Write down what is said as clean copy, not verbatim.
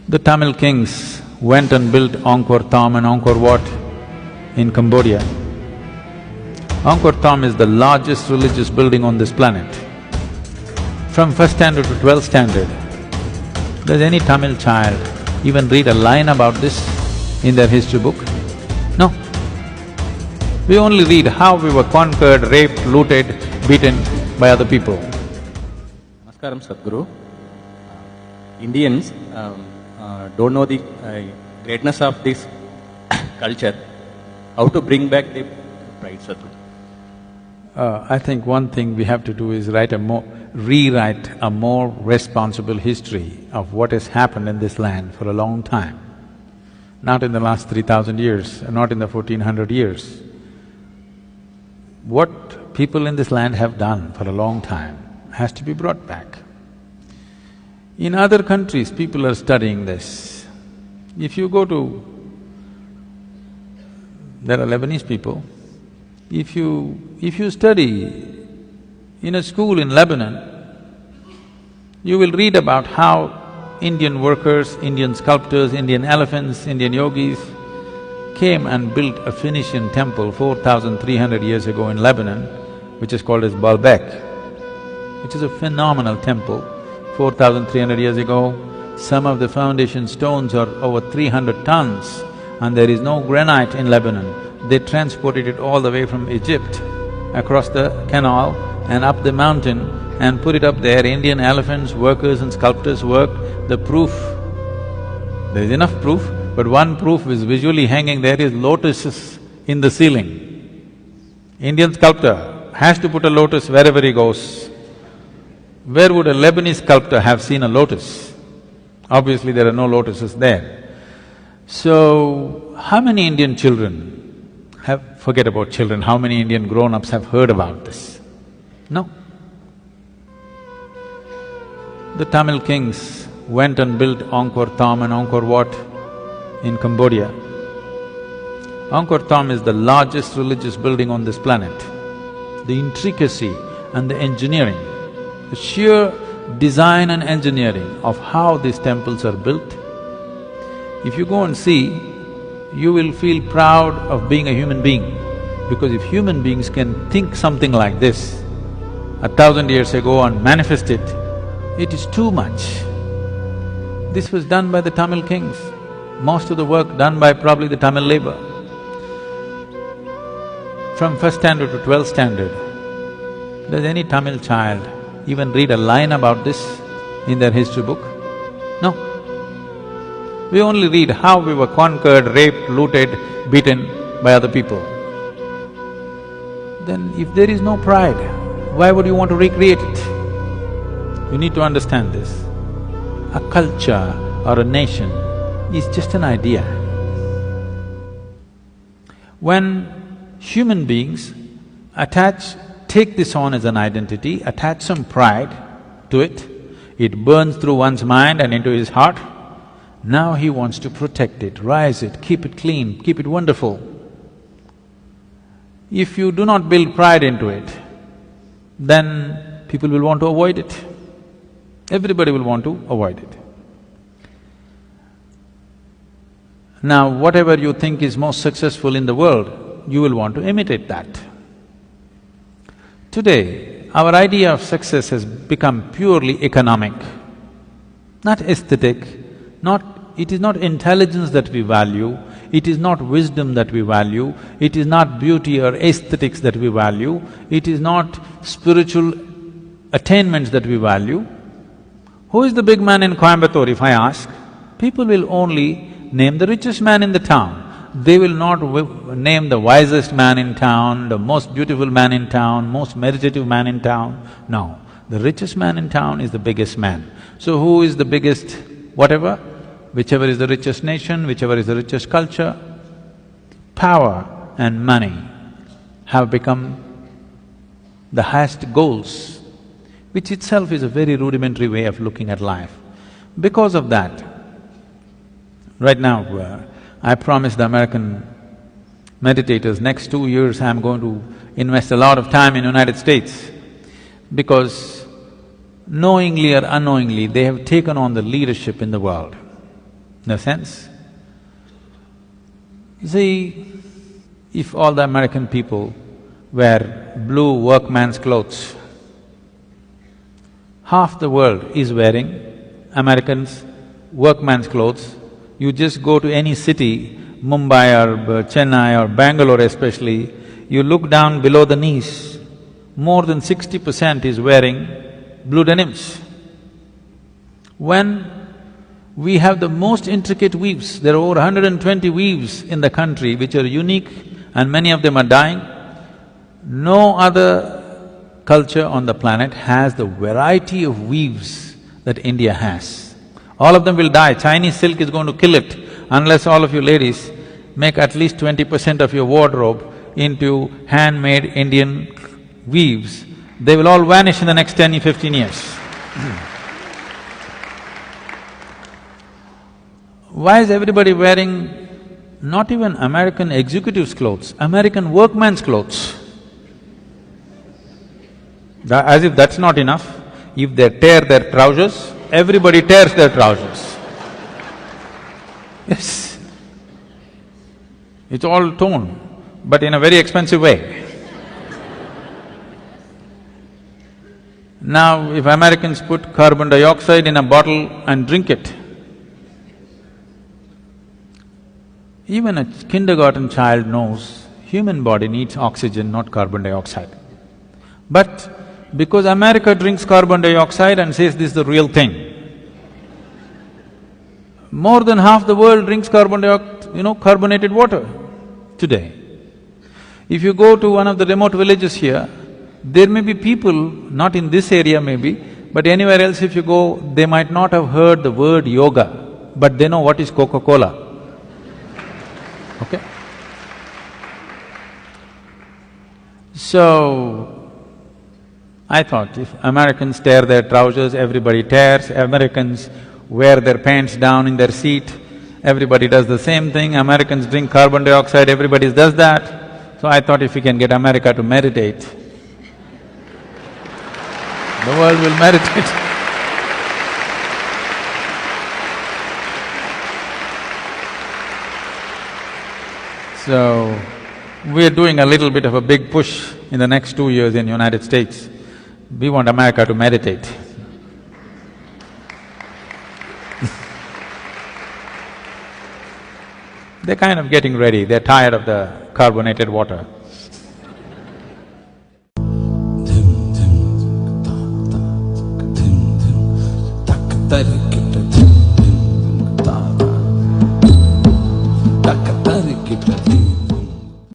The Tamil kings went and built Angkor Thom and Angkor Wat in Cambodia. Angkor Thom is the largest religious building on this planet. From first standard to 12th standard, does any Tamil child even read a line about this in their history book? No. We only read how we were conquered, raped, looted, beaten by other people. Namaskaram, Sadhguru. Indians don't know the greatness of this culture. How to bring back the pride, Sadhguru? I think one thing we have to do is rewrite a more responsible history of what has happened in this land for a long time. Not in the last 3,000 years, not in the 1400 years. What people in this land have done for a long time has to be brought back. In other countries, people are studying this. If you go to… there are Lebanese people, if you study in a school in Lebanon, you will read about how Indian workers, Indian sculptors, Indian elephants, Indian yogis came and built a Phoenician temple 4,300 years ago in Lebanon, which is called as Baalbek, which is a phenomenal temple. 4,300 years ago, some of the foundation stones are over 300 tons and there is no granite in Lebanon. They transported it all the way from Egypt, across the canal and up the mountain and put it up there. Indian elephants, workers and sculptors worked. The proof, there is enough proof, but one proof is visually hanging there is lotuses in the ceiling. Indian sculptor has to put a lotus wherever he goes. Where would a Lebanese sculptor have seen a lotus? Obviously there are no lotuses there. So, how many Indian children forget about children, how many Indian grown-ups have heard about this? No. The Tamil kings went and built Angkor Thom and Angkor Wat in Cambodia. Angkor Thom is the largest religious building on this planet. The intricacy and the engineering, the sheer design and engineering of how these temples are built, if you go and see, you will feel proud of being a human being. Because if human beings can think something like this 1,000 years ago and manifest it, it is too much. This was done by the Tamil kings, most of the work done by probably the Tamil labor. From first standard to 12th standard, does any Tamil child even read a line about this in their history book? No. We only read how we were conquered, raped, looted, beaten by other people. Then if there is no pride, why would you want to recreate it? You need to understand this. A culture or a nation is just an idea. When human beings take this on as an identity, attach some pride to it, it burns through one's mind and into his heart. Now he wants to protect it, rise it, keep it clean, keep it wonderful. If you do not build pride into it, then people will want to avoid it. Everybody will want to avoid it. Now, whatever you think is most successful in the world, you will want to imitate that. Today, our idea of success has become purely economic, not aesthetic, it is not intelligence that we value, it is not wisdom that we value, it is not beauty or aesthetics that we value, it is not spiritual attainments that we value. Who is the big man in Coimbatore, if I ask? People will only name the richest man in the town. They will not name the wisest man in town, the most beautiful man in town, most meditative man in town. No, the richest man in town is the biggest man. So who is the biggest whatever? Whichever is the richest nation, whichever is the richest culture, power and money have become the highest goals, which itself is a very rudimentary way of looking at life. Because of that, right now, I promised the American meditators, next 2 years I'm going to invest a lot of time in United States because knowingly or unknowingly, they have taken on the leadership in the world. in a sense. See, if all the American people wear blue workman's clothes, half the world is wearing Americans' workman's clothes. You just go to any city, Mumbai or Chennai or Bangalore especially, you look down below the knees, more than 60% is wearing blue denims. When we have the most intricate weaves, there are over 120 weaves in the country which are unique and many of them are dying. No other culture on the planet has the variety of weaves that India has. All of them will die. Chinese silk is going to kill it unless all of you ladies make at least 20% of your wardrobe into handmade Indian weaves. They will all vanish in the next 10, 15 years. Why is everybody wearing not even American executives' clothes, American workman's clothes? As if that's not enough, if they tear their trousers, everybody tears their trousers. Yes. It's all torn, but in a very expensive way. Now, if Americans put carbon dioxide in a bottle and drink it, even a kindergarten child knows human body needs oxygen, not carbon dioxide. But because America drinks carbon dioxide and says this is the real thing, more than half the world drinks carbonated water today. If you go to one of the remote villages here, there may be people, not in this area maybe, but anywhere else if you go, they might not have heard the word yoga, but they know what is Coca-Cola. Okay? So, I thought if Americans tear their trousers, everybody tears, Americans wear their pants down in their seat, everybody does the same thing, Americans drink carbon dioxide, everybody does that. So I thought if we can get America to meditate, the world will meditate. So, we're doing a little bit of a big push in the next 2 years in United States. We want America to meditate. They're kind of getting ready, they're tired of the carbonated water. Takatari kita